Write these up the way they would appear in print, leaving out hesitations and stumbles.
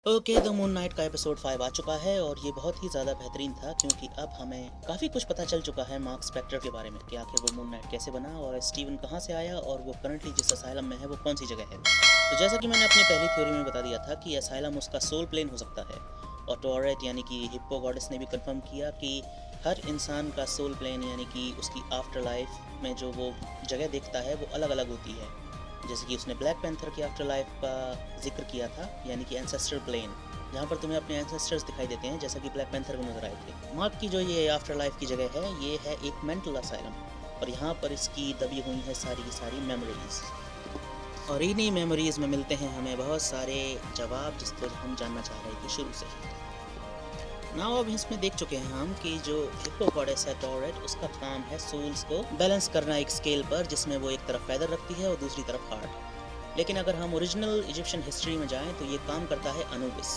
Okay, the moon night का episode 5 आ चुका है और ये बहुत ही ज़्यादा बेहतरीन था क्योंकि अब हमें काफ़ी कुछ पता चल चुका है मार्क स्पेक्टर के बारे में कि आखिर वो मून नाइट कैसे बना और स्टीवन कहाँ से आया और वो करंटली जिस असाइलम में है वो कौन सी जगह है। तो जैसा कि मैंने अपनी पहली थ्योरी में बता दिया था कि असाइलम उसका सोल प्लेन हो सकता है और टॉरेट यानी कि हिप्पो गॉडेस ने भी कंफर्म किया कि हर इंसान का सोल प्लेन यानी कि उसकी आफ्टर लाइफ में जो वो जगह देखता है वो अलग अलग होती है। जैसे कि उसने ब्लैक पैंथर की आफ्टर लाइफ का जिक्र किया था यानी कि एंसेस्टर प्लेन, जहाँ पर तुम्हें अपने एंसेस्टर्स दिखाई देते हैं जैसा कि ब्लैक पैंथर को नजर आए थे। मार्क की जो ये आफ्टर लाइफ की जगह है ये है एक मेंटल असाइलम और यहाँ पर इसकी दबी हुई है सारी की सारी मेमोरीज और इन्हीं मेमोरीज में मिलते हैं हमें बहुत सारे जवाब जिसको हम जानना चाह रहे थे शुरू से। नाउ अब इसमें देख चुके हैं हम कि जो हिप्पोपोटेमस है टॉरेट, उसका काम है सोल्स को बैलेंस करना एक स्केल पर जिसमें वो एक तरफ फेदर रखती है और दूसरी तरफ हार्ट। लेकिन अगर हम ओरिजिनल इजिप्शियन हिस्ट्री में जाएं तो ये काम करता है अनुबिस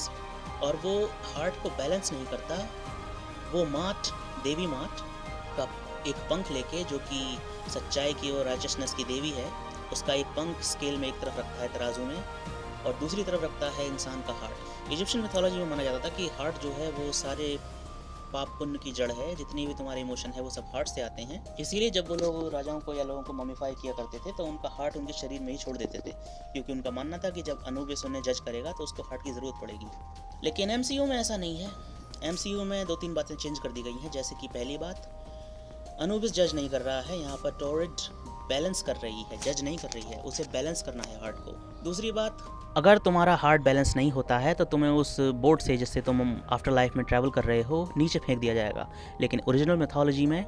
और वो हार्ट को बैलेंस नहीं करता। वो माट, देवी माट का एक पंख लेके, जो कि सच्चाई की और राइचसनेस की देवी है, उसका एक पंख स्केल में एक तरफ रखता है तराजू में और दूसरी तरफ रखता है इंसान का हार्ट। इजिप्शियन मिथोलॉजी में माना जाता था कि हार्ट जो है वो सारे पाप पुण्य की जड़ है, जितनी भी तुम्हारे इमोशन है वो सब हार्ट से आते हैं। इसीलिए जब वो लोग राजाओं को या लोगों को ममीफाई किया करते थे तो उनका हार्ट उनके शरीर में ही छोड़ देते थे, क्योंकि उनका मानना था कि जब अनुबिस उन्हें जज करेगा तो उसको हार्ट की ज़रूरत पड़ेगी। लेकिन एमसीयू में ऐसा नहीं है। एमसीयू में 2-3 बातें चेंज कर दी गई हैं। जैसे कि पहली बात, अनुबिस जज नहीं कर रहा है, यहाँ पर टॉरेट बैलेंस कर रही है, जज नहीं कर रही है, उसे बैलेंस करना है हार्ट को। दूसरी बात, अगर तुम्हारा हार्ट बैलेंस नहीं होता है तो तुम्हें उस बोट से जिससे तुम आफ्टर लाइफ में ट्रैवल कर रहे हो नीचे फेंक दिया जाएगा। लेकिन ओरिजिनल मिथोलॉजी में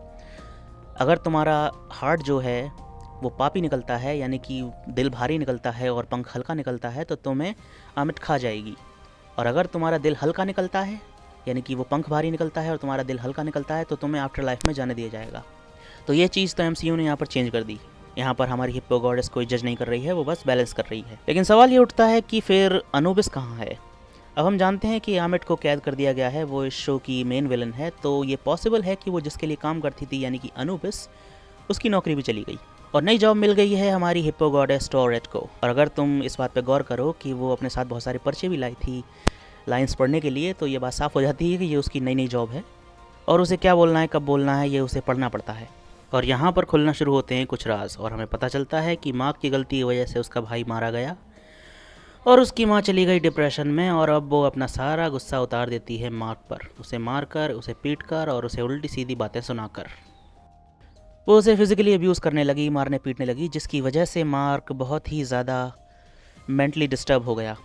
अगर तुम्हारा हार्ट जो है वो पापी निकलता है यानी कि दिल भारी निकलता है और पंख हल्का निकलता है तो तुम्हें आमिट खा जाएगी। और अगर तुम्हारा दिल हल्का निकलता है यानी कि वो पंख भारी निकलता है और तुम्हारा दिल हल्का निकलता है तो तुम्हें आफ्टर लाइफ में जाने दिया जाएगा। तो ये चीज़ तो एमसीयू ने यहाँ पर चेंज कर दी। यहाँ पर हमारी हिप्पो गॉडेस कोई जज नहीं कर रही है, वो बस बैलेंस कर रही है। लेकिन सवाल ये उठता है कि फिर अनुबिस कहाँ है। अब हम जानते हैं कि आमिट को कैद कर दिया गया है, वो इस शो की मेन विलन है, तो ये पॉसिबल है कि वो जिसके लिए काम करती थी यानी कि अनुबिस, उसकी नौकरी भी चली गई और नई जॉब मिल गई है हमारी हिप्पो गॉडेस टॉरेट को। और अगर तुम इस बात पर गौर करो कि वो अपने साथ बहुत सारे पर्चे भी लाई थी लाइन्स पढ़ने के लिए, तो ये बात साफ़ हो जाती है कि ये उसकी नई नई जॉब है और उसे क्या बोलना है कब बोलना है ये उसे पढ़ना पड़ता है। और यहाँ पर खुलना शुरू होते हैं कुछ राज और हमें पता चलता है कि मार्क की गलती की वजह से उसका भाई मारा गया और उसकी माँ चली गई डिप्रेशन में और अब वो अपना सारा गुस्सा उतार देती है मार्क पर, उसे मारकर, उसे पीटकर और उसे उल्टी सीधी बातें सुनाकर। वो उसे फिज़िकली अब्यूज़ करने लगी, मारने पीटने लगी, जिसकी वजह से मार्क बहुत ही ज़्यादा मेंटली डिस्टर्ब हो गया।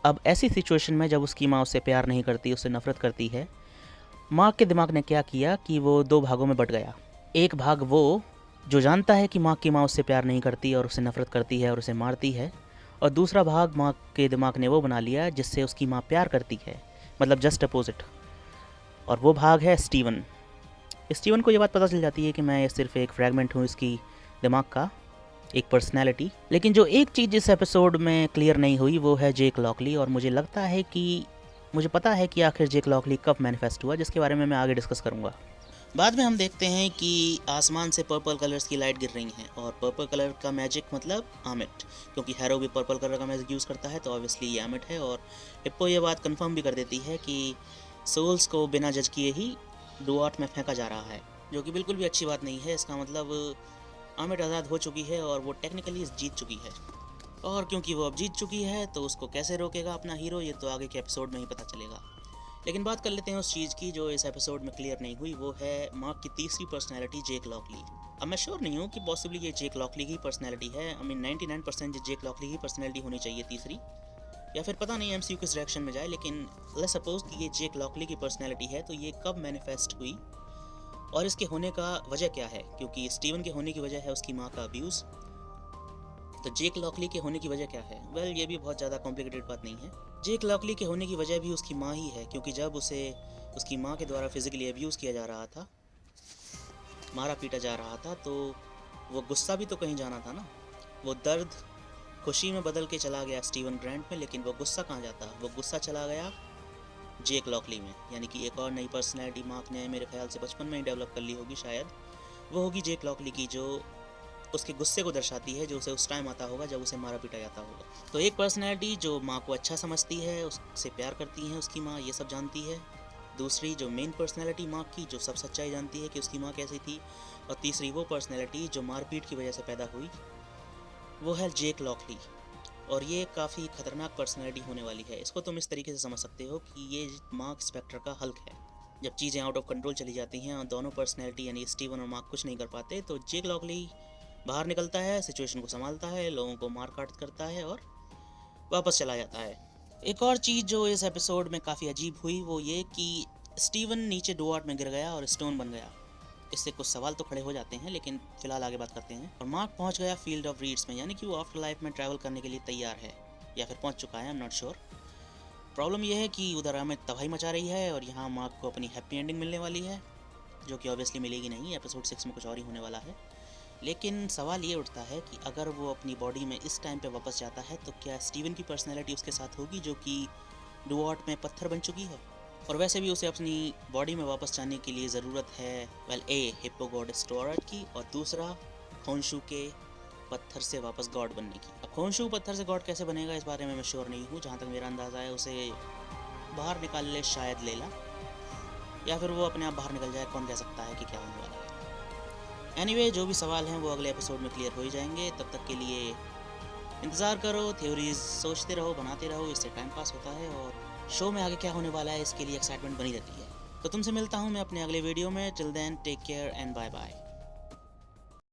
अब ऐसी सिचुएशन में जब उसकी माँ उससे प्यार नहीं करती, उससे नफ़रत करती है, मार्क के दिमाग ने क्या किया कि वो 2 भागों में बट गया। एक भाग वो जो जानता है कि मार्क की माँ उससे प्यार नहीं करती और उससे नफ़रत करती है और उसे मारती है, और दूसरा भाग मार्क के दिमाग ने वो बना लिया जिससे उसकी माँ प्यार करती है, मतलब जस्ट अपोजिट। और वो भाग है स्टीवन। स्टीवन को ये बात पता चल जाती है कि मैं सिर्फ एक फ्रैगमेंट हूँ इसकी दिमाग का, एक पर्सनैलिटी। लेकिन जो एक चीज़ इस एपिसोड में क्लियर नहीं हुई वो है जेक लॉकली, और मुझे लगता है कि मुझे पता है कि आखिर जेक लॉकली कब मैनिफेस्ट हुआ, जिसके बारे में मैं आगे डिस्कस करूँगा। बाद में हम देखते हैं कि आसमान से पर्पल कलर्स की लाइट गिर रही हैं और पर्पल कलर का मैजिक मतलब आमिट, क्योंकि हैरो भी पर्पल कलर का मैजिक यूज़ करता है तो ऑब्वियसली ये आमिट है। और हिप्पो ये बात कंफर्म भी कर देती है कि सोल्स को बिना जज किए ही डुआर्ट में फेंका जा रहा है, जो कि बिल्कुल भी अच्छी बात नहीं है। इसका मतलब आमिट आज़ाद हो चुकी है और वो टेक्निकली जीत चुकी है, और क्योंकि वो अब जीत चुकी है तो उसको कैसे रोकेगा अपना हीरो ये तो आगे के एपिसोड में ही पता चलेगा। लेकिन बात कर लेते हैं उस चीज़ की जो इस एपिसोड में क्लियर नहीं हुई, वो है मार्क की तीसरी पर्सनैलिटी जेक लॉकली। अब मैं श्योर नहीं हूँ कि पॉसिबली ये जेक लॉकली की पर्सनैलिटी है। आई मीन 99% ये जेक लॉकली की पर्सनैलिटी होनी चाहिए तीसरी, या फिर पता नहीं एमसीयू किस डायरेक्शन में जाए। लेकिन लेट्स सपोज कि ये जेक लॉकली की पर्सनैलिटी है, तो ये कब मैनिफेस्ट हुई और इसके होने का वजह क्या है, क्योंकि स्टीवन के होने की वजह है उसकी माँ का अब्यूज़, तो जेक लॉकली के होने की वजह क्या है? वेल, ये भी बहुत ज़्यादा कॉम्प्लिकेटेड बात नहीं है। जेक लॉकली के होने की वजह भी उसकी माँ ही है, क्योंकि जब उसे उसकी माँ के द्वारा फिजिकली अब्यूज़ किया जा रहा था, मारा पीटा जा रहा था, तो वो गुस्सा भी तो कहीं जाना था ना। वो दर्द खुशी में बदल के चला गया स्टीवन ग्रांट में, लेकिन वो गुस्सा कहाँ जाता? वो गुस्सा चला गया जेक लॉकली में, यानी कि एक और नई पर्सनैलिटी मार्क ने मेरे ख्याल से बचपन में ही डेवलप कर ली होगी शायद। वो होगी जेक लॉकली की, जो उसके गुस्से को दर्शाती है जो उसे उस टाइम आता होगा जब उसे मारा पीटा जाता होगा। तो एक पर्सनैलिटी जो माँ को अच्छा समझती है, उससे प्यार करती है उसकी माँ, ये सब जानती है। दूसरी जो मेन पर्सनैलिटी माँ की, जो सब सच्चाई जानती है कि उसकी माँ कैसी थी। और तीसरी वो पर्सनैलिटी जो मारपीट की वजह से पैदा हुई, वो है जेक लॉकली। और ये काफ़ी खतरनाक पर्सनैलिटी होने वाली है। इसको तुम इस तरीके से समझ सकते हो कि ये मार्क स्पेक्टर का हल्क है। जब चीज़ें आउट ऑफ कंट्रोल चली जाती हैं और दोनों पर्सनैलिटी यानी स्टीवन और मार्क कुछ नहीं कर पाते, तो जेक लॉकली बाहर निकलता है, सिचुएशन को संभालता है, लोगों को मार काट करता है और वापस चला जाता है। एक और चीज़ जो इस एपिसोड में काफ़ी अजीब हुई वो ये कि स्टीवन नीचे डुआर्ट में गिर गया और स्टोन बन गया। इससे कुछ सवाल तो खड़े हो जाते हैं, लेकिन फिलहाल आगे बात करते हैं। और मार्क पहुंच गया फील्ड ऑफ रीड्स में, यानी कि वो आफ्टर लाइफ में ट्रैवल करने के लिए तैयार है, या फिर पहुंच चुका है, I am not sure. Problem यह है कि उधर हमें तबाही मचा रही है और यहाँ मार्क को अपनी हैप्पी एंडिंग मिलने वाली है, जो कि ऑब्वियसली मिलेगी नहीं। एपिसोड 6 में कुछ और ही होने वाला है। लेकिन सवाल ये उठता है कि अगर वो अपनी बॉडी में इस टाइम पे वापस जाता है तो क्या स्टीवन की पर्सनैलिटी उसके साथ होगी, जो कि डुआर्ट में पत्थर बन चुकी है। और वैसे भी उसे अपनी बॉडी में वापस जाने के लिए ज़रूरत है वेल ए हिप्पो गॉडेस डुआर्ट की, और दूसरा खोनशू के पत्थर से वापस गॉड बनने की। अब खोनशू पत्थर से गॉड कैसे बनेगा इस बारे में मैं श्योर नहीं हूँ। जहाँ तक मेरा अंदाज़ा है उसे बाहर निकाल ले शायद लेला, या फिर वो अपने आप बाहर निकल जाए, कौन कह सकता है कि क्या होने वाला है। एनीवे, जो भी सवाल हैं वो अगले एपिसोड में क्लियर हो ही जाएंगे। तब तक के लिए इंतज़ार करो, थ्योरीज सोचते रहो, बनाते रहो, इससे टाइम पास होता है और शो में आगे क्या होने वाला है इसके लिए एक्साइटमेंट बनी रहती है। तो तुमसे मिलता हूँ मैं अपने अगले वीडियो में। Till then take care and bye bye.